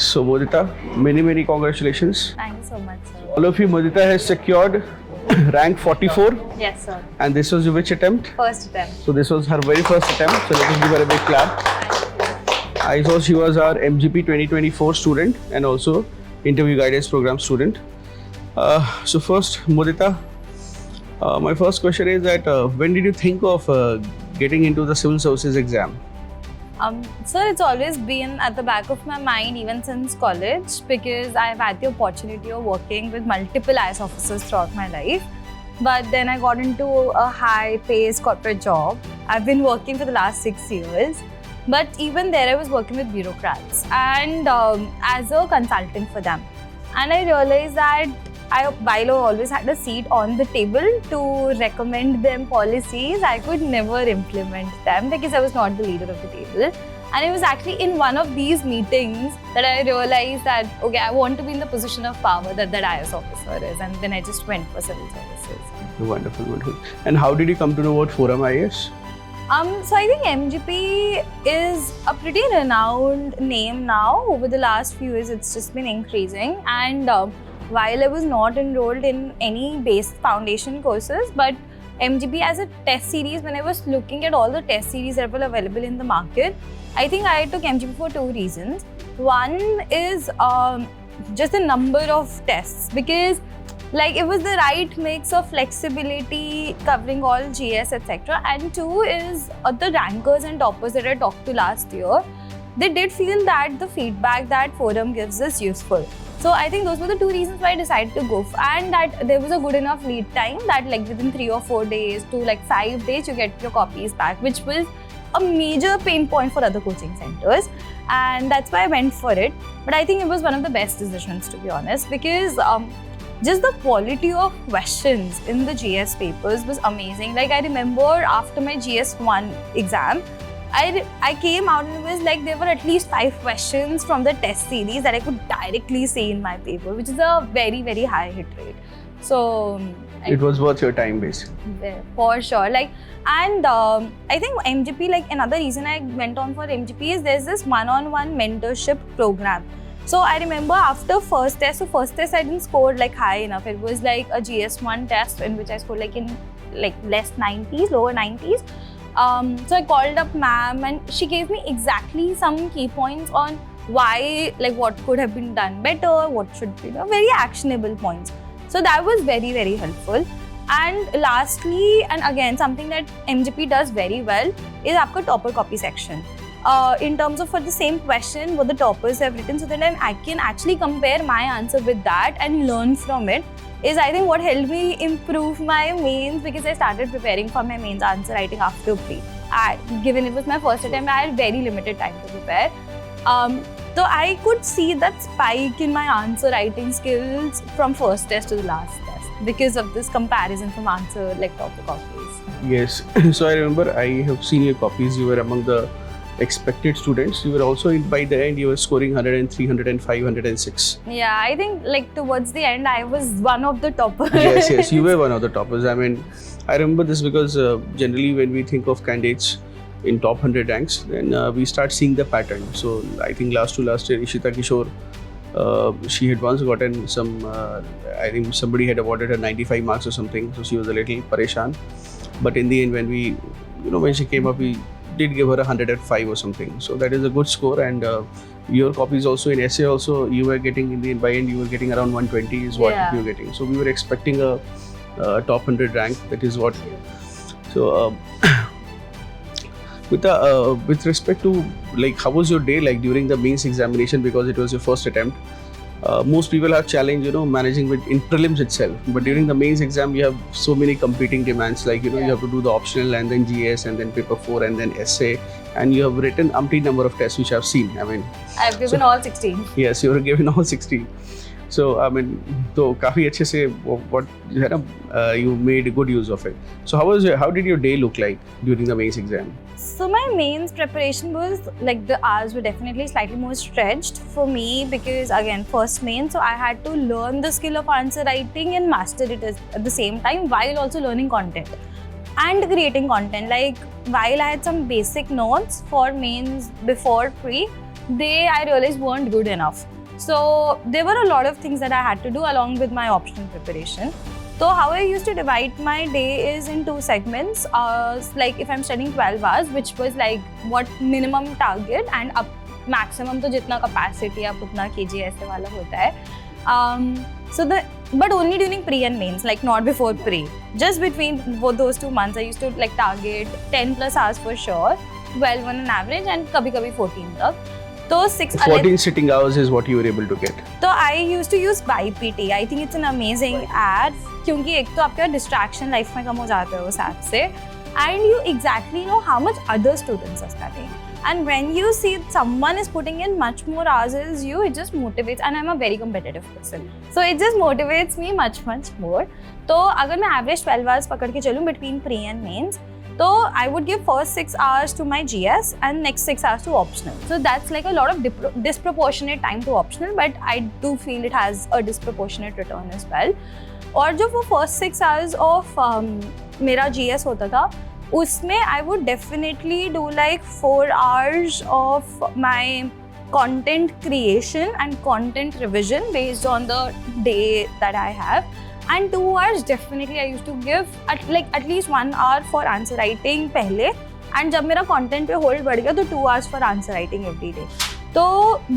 So Mudita, many congratulations. Thank you so much, sir. All of you, Mudita has secured rank 44, Yes, sir. and this was which attempt? First attempt. So this was her very first attempt. So let us give her a big clap. I saw she was our MGP 2024 student and also interview guidance program student. So first, Mudita, my first question is that when did you think of getting into the civil services exam? Sir, it's always been at the back of my mind even since college because I've had the opportunity of working with multiple IAS officers throughout my life. But then I got into a high-paced corporate job. I've been working for the last 6 years. But even there, I was working with bureaucrats and as a consultant for them. And I realized that while I always had a seat on the table to recommend them policies, I could never implement them because I was not the leader of the table. And it was actually in one of these meetings that I realized that, okay, I want to be in the position of power that IAS officer is. And then I just went for civil services. Wonderful, wonderful. And how did you come to know about Forum IAS? So I think MGP is a pretty renowned name now. Over the last few years, it's just been increasing. And while I was not enrolled in any base foundation courses, but MGP as a test series, when I was looking at all the test series that were available in the market, I think I took MGP for 2 reasons. One is just the number of tests because it was the right mix of flexibility covering all GS, etc. And 2 is the rankers and toppers that I talked to last year. They did feel that the feedback that Forum gives is useful. So I think those were the 2 reasons why I decided to go and that there was a good enough lead time that within 3 or 4 days to 5 days you get your copies back, which was a major pain point for other coaching centers. And that's why I went for it. But I think it was one of the best decisions, to be honest, because just the quality of questions in the GS papers was amazing. I remember after my GS1 exam, I came out and it was there were at least 5 questions from the test series that I could directly see in my paper, which is a very high hit rate. So it was worth your time, basically. For sure. And I think MGP, another reason I went on for MGP is there's this one-on-one mentorship program. So I remember after first test I didn't score high enough. It was a GS1 test in which I scored in less 90s, lower 90s. So I called up ma'am and she gave me exactly some key points on why, what could have been done better, what should be, very actionable points. So that was very helpful. And lastly, and again, something that MGP does very well is aapka topper copy section. In terms of for the same question, what the toppers have written, so that I can actually compare my answer with that and learn from it, is I think what helped me improve my mains because I started preparing for my mains answer writing after pre. Given it was my first attempt, I had very limited time to prepare. So I could see that spike in my answer writing skills from first test to the last test because of this comparison from answer topper copies. Yes. So I remember I have seen your copies. You were among the expected students. You were also by the end you were scoring 103, 105, 106. Yeah, I think towards the end I was one of the toppers. Yes, you were one of the toppers. I mean, I remember this because generally when we think of candidates in top 100 ranks, then we start seeing the pattern. So I think last year Ishita Kishore, she had once gotten some, I think somebody had awarded her 95 marks or something, so she was a little pareshan. But in the end, when we, when she came up, we did give her 105 or something. So that is a good score. And your copies also in essay also, you were getting by end, you were getting around 120 is what you were getting. So we were expecting a top 100 rank. That is what. So with respect to how was your day during the mains examination, because it was your first attempt? Most people have challenge, managing in prelims itself. But during the mains exam, you have so many competing demands. You have to do the optional and then GS and then paper 4 and then essay. And you have written umpteen number of tests which I've seen. I mean, I've given all 16. Yes, you were given all 16. So I mean, तो काफी अच्छे से what you made good use of it. So how did your day look like during the mains exam? So my mains preparation was the hours were definitely slightly more stretched for me because again first main, so I had to learn the skill of answer writing and master it at the same time while also learning content and creating content. While I had some basic notes for mains before pre, I realized weren't good enough. So there were a lot of things that I had to do along with my optional preparation. So how I used to divide my day is in 2 segments. Like if I'm studying 12 hours, which was like what minimum target and up maximum तो जितना capacity आप उतना कीजिए ऐसे वाला होता है. But only during pre and mains, like not before pre. Just between both those 2 months, I used to like target 10 plus hours for sure, 12 on an average, and कभी-कभी 14 तक. So 14 sitting hours is what you were able to get. So I used to use ByPT. I think it's an amazing app क्योंकि एक तो आपका distraction life में कम हो जाता है उस app से, and you exactly know how much other students are studying. And when you see someone is putting in much more hours as you, it just motivates. And I'm a very competitive person, so it just motivates me much more. तो अगर मैं average 12 hours पकड़ के चलूँ between pre and mains, so I would give first 6 hours to my GS and next 6 hours to optional. So that's like a lot of disproportionate time to optional, but I do feel it has a disproportionate return as well. और जो वो first 6 hours of मेरा GS होता था, उसमें I would definitely do like 4 hours of my content creation and content revision based on the day that I have. And 2 hours definitely I used to give at least 1 hour for answer writing पहले, and जब मेरा content पे hold बढ़ गया तो 2 hours for answer writing every day. तो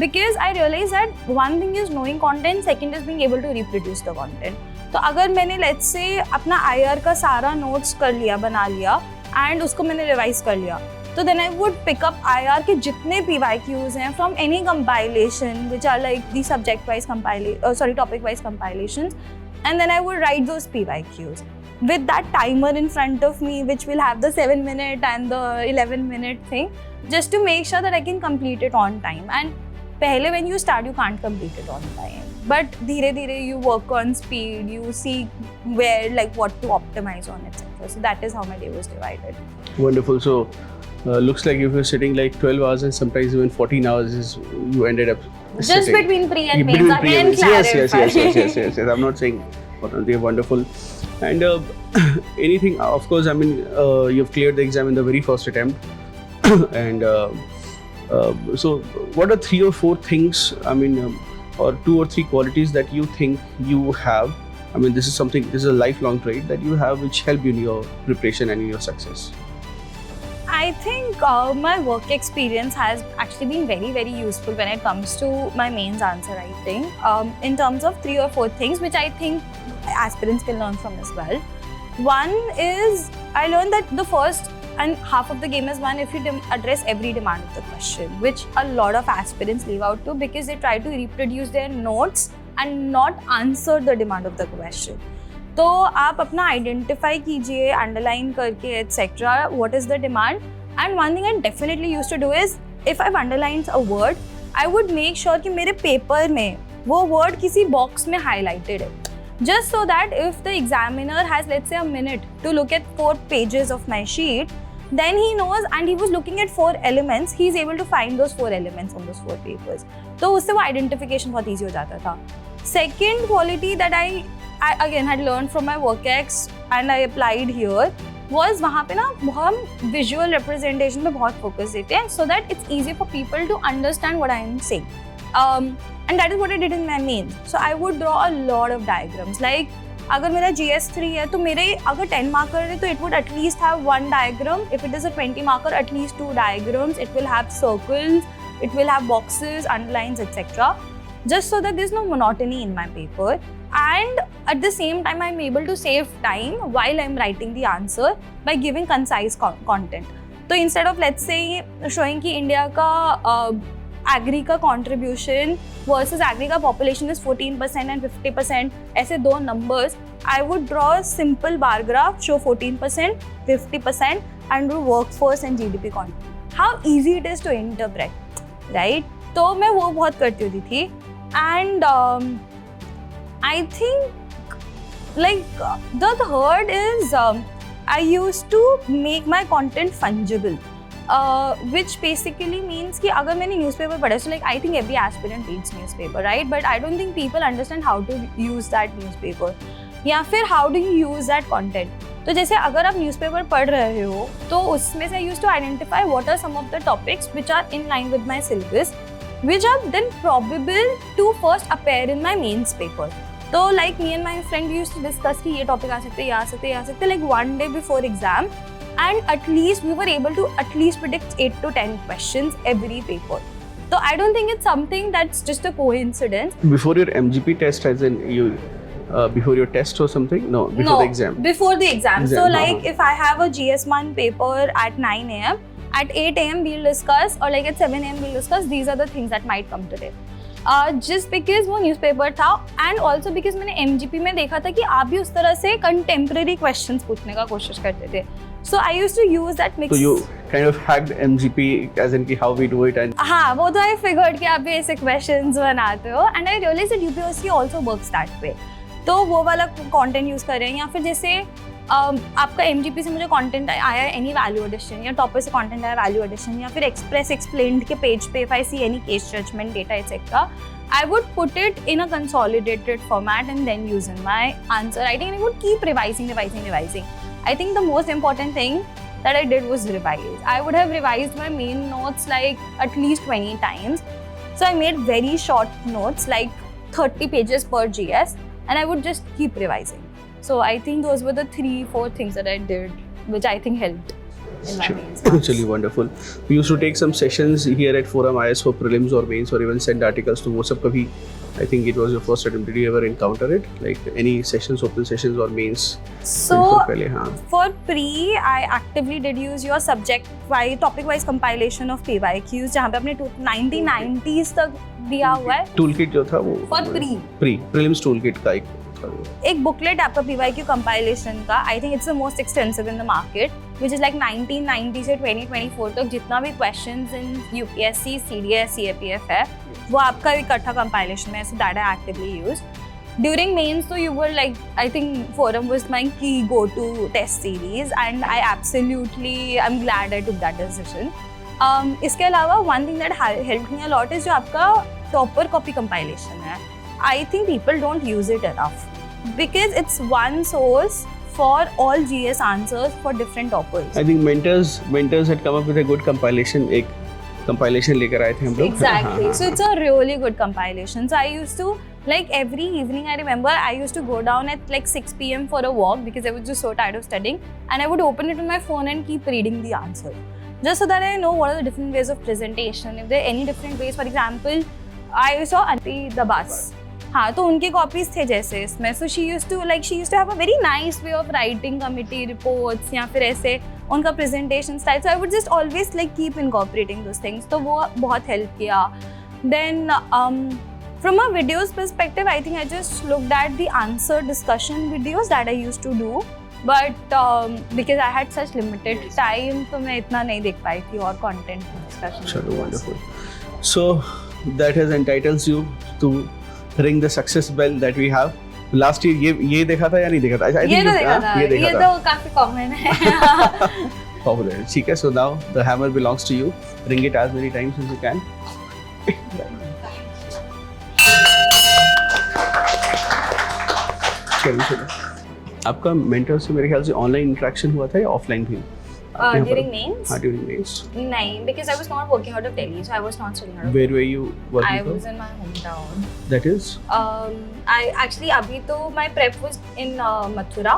because I realized that one thing is knowing content, second is being able to reproduce the content. तो अगर मैंने let's say अपना IR का सारा notes कर लिया, बना लिया, and उसको मैंने revise कर लिया, तो then I would pick up IR के जितने PYQs हैं from any compilation which are like the subject wise topic wise compilations, and then I would write those PYQs with that timer in front of me which will have the 7-minute and the 11-minute thing, just to make sure that I can complete it on time. And पहले when you start you can't complete it on time, but धीरे-धीरे you work on speed, you see where like what to optimize on, etc. So that is how my day was divided. Wonderful. So looks like if you're sitting like 12 hours and sometimes even 14 hours is you ended up just sitting. Between pre and mains. Between pre and mains. Yes. I'm not saying they're wonderful. And anything, of course, I mean, you've cleared the exam in the very first attempt. And so what are 3 or 4 things, I mean, or 2 or 3 qualities that you think you have? I mean, this is a lifelong trait that you have which help you in your preparation and in your success. I think my work experience has actually been very useful when it comes to my mains answer writing, in terms of 3 or 4 things which I think aspirants can learn from as well. One is, I learned that the first and half of the game is one if you address every demand of the question, which a lot of aspirants leave out too because they try to reproduce their notes and not answer the demand of the question. तो आप अपना identify कीजिए underline करके etcetera what is the demand. And one thing I definitely used to do is if I underlined a word I would make sure कि मेरे paper में वो word किसी बॉक्स में हाईलाइटेड है, just so that if the examiner has let's say a minute to look at 4 pages of my sheet, then he knows and he was looking at 4 elements, he is able to find those 4 elements on those 4 papers. तो उससे वो identification बहुत easy हो जाता था. Second quality that I again had learned from my WorkX and I applied here was वहाँ पे ना हम visual representation पे बहुत focus देते हैं so that it's easy for people to understand what I am saying. And that is what I did in my mains. So I would draw a lot of diagrams. Like अगर मेरा GS3 है तो मेरे अगर 10 marker है तो it would at least have 1 diagram. If it is a 20 marker, at least 2 diagrams. It will have circles, it will have boxes, underlines, etc. Just so that there's no monotony in my paper. And at the same time, I'm able to save time while I'm writing the answer by giving concise content. So instead of let's say showing कि India का agri का contribution versus agri का population is 14% and 50%, ऐसे 2 numbers, I would draw a simple bar graph, show 14%, 50% and do workforce and GDP content. How easy it is to interpret, right? तो मैं वो बहुत करती होती थी. And I think like the third is I used to make my content fungible, which basically means कि अगर मैंने newspaper पढ़ा, so like I think every aspirant reads newspaper, right? But I don't think people understand how to use that newspaper या फिर how do you use that content. तो जैसे अगर आप newspaper पढ़ रहे हो तो उसमें से I used to identify what are some of the topics which are in line with my syllabus which are then probable to first appear in my mains paper. So like me and my friend we used to discuss कि ये topic आ सकते हैं, ये आ सकते हैं, ये आ सकते हैं, like one day before exam, and at least we were able to at least predict 8 to 10 questions every paper. So I don't think it's something that's just a coincidence. Before your MGP test, as in you, before your test or something? No, before the exam. Before the exam. So like uh-huh. if I have a GS1 paper at 9 a.m., at 8 a.m. we'll discuss, or like at 7 a.m. we'll discuss, these are the things that might come today. Just because वो newspaper था, and also because मैंने MGP में देखा था कि आप भी उस तरह से contemporary questions पूछने का कोशिश करते थे. So I used to use that mix. So you kind of hacked MGP as in कि how we do it and. हाँ, वो तो I figured कि आप भी ऐसे questions बनाते हो, and I realized that UPSC also works that way. तो वो वाला content use कर रहे हैं, या फिर जैसे आपका MGP से मुझे content आया any value addition, या topper से content आया value addition, या फिर express explained के page पे if I see any case judgment data etc. I would put it in a consolidated format and then use in my answer writing, and I would keep revising. I think the most important thing that I did was revise. I would have revised my main notes like at least 20 times. So I made very short notes, like 30 pages per GS, and I would just keep revising. So I think those were the 3-4 things that I did, which I think helped in my mains. Actually wonderful. We used to take some sessions here at Forum IS for prelims or mains, or even send articles to वो सब कभी. I think it was your first attempt. Did you ever encounter it? Like any sessions, open sessions or mains? So for pre, I actively did use your subject-wise, topic-wise compilation of PYQs, जहाँ पे अपने 1990s तक दिया हुआ है. Toolkit जो था वो. For prelims toolkit का एक booklet आपका PYQ compilation का. I think it's the most extensive in the market, which is like 1990 से 2024 तक जितना भी questions in UPSC, CDS, CAPF है, वो आपका इकट्ठा compilation है. So that I actively used. During mains, so you were like, I think Forum was my key go-to test series, and I absolutely, I'm glad I took that decision. इसके अलावा one thing that helped me a lot is जो आपका topper copy compilation है. I think people don't use it enough because it's one source for all GS answers for different toppers. I think mentors had come up with a good compilation. एक compilation लेकर आए थे हम लोग. Exactly. So it's a really good compilation. So I used to, like every evening, I remember I used to go down at like 6 p.m. for a walk because I was just so tired of studying, and I would open it on my phone and keep reading the answer, just so that I know what are the different ways of presentation. If there are any different ways, for example, I saw Aunty Dabas. हाँ, तो उनके copies थे जैसे इसमें. So she used to have a very nice way of writing committee reports, या फिर ऐसे उनका presentation style. So I would just always like keep incorporating those things. तो वो बहुत help किया. Then from a videos perspective, I think I just looked at the answer discussion videos that I used to do. But because I had such limited time, तो मैं इतना नहीं देख पाई थी और content discussion. Chalo, wonderful. So that has entitles you to ring the success bell that we have. Last year ये देखा था या नहीं देखा था? ये तो देखा था. ये तो काफी common है. Popular. ठीक है. So now the hammer belongs to you. Ring it as many times as you can. चलो. आपका मेंटर से मेरे ख्याल से ऑनलाइन इंटरेक्शन हुआ था या ऑफलाइन थी? During mains? During mains. No, because I was not working out of Delhi, so I was not studying out of Where were you working? I was in my hometown. That is? I actually अभी तो my prep was in Mathura.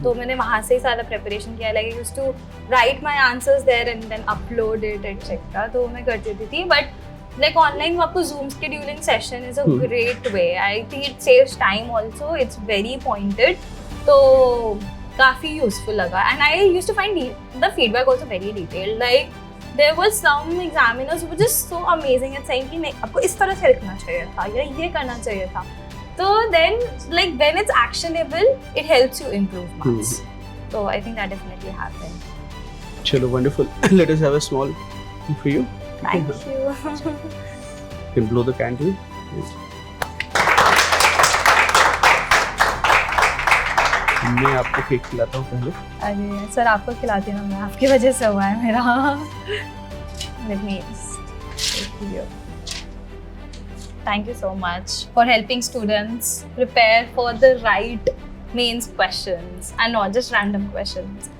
तो मैंने वहाँ से ही सारा preparation किया. Like I used to write my answers there and then upload it, etc. तो मैं करती थी. But like online आपको Zoom scheduling session is a great way. I think it saves time also. It's very pointed. तो काफी useful लगा, and I used to find the feedback also very detailed. Like there was some examiners who just so amazing at saying कि नहीं आपको इस तरह से लिखना चाहिए था या ये करना चाहिए था. तो then like when it's actionable it helps you improve marks. So I think that definitely happened. Chalo, wonderful. Let us have a small for you. Thank you. You can blow the candle. मैं आपको cake खिलाता हूँ पहले. अरे sir आपको खिलाती ना, मैं आपकी वजह से हुआ है मेरा. Let me thank you. Thank you so much for helping students prepare for the right mains questions and not just random questions.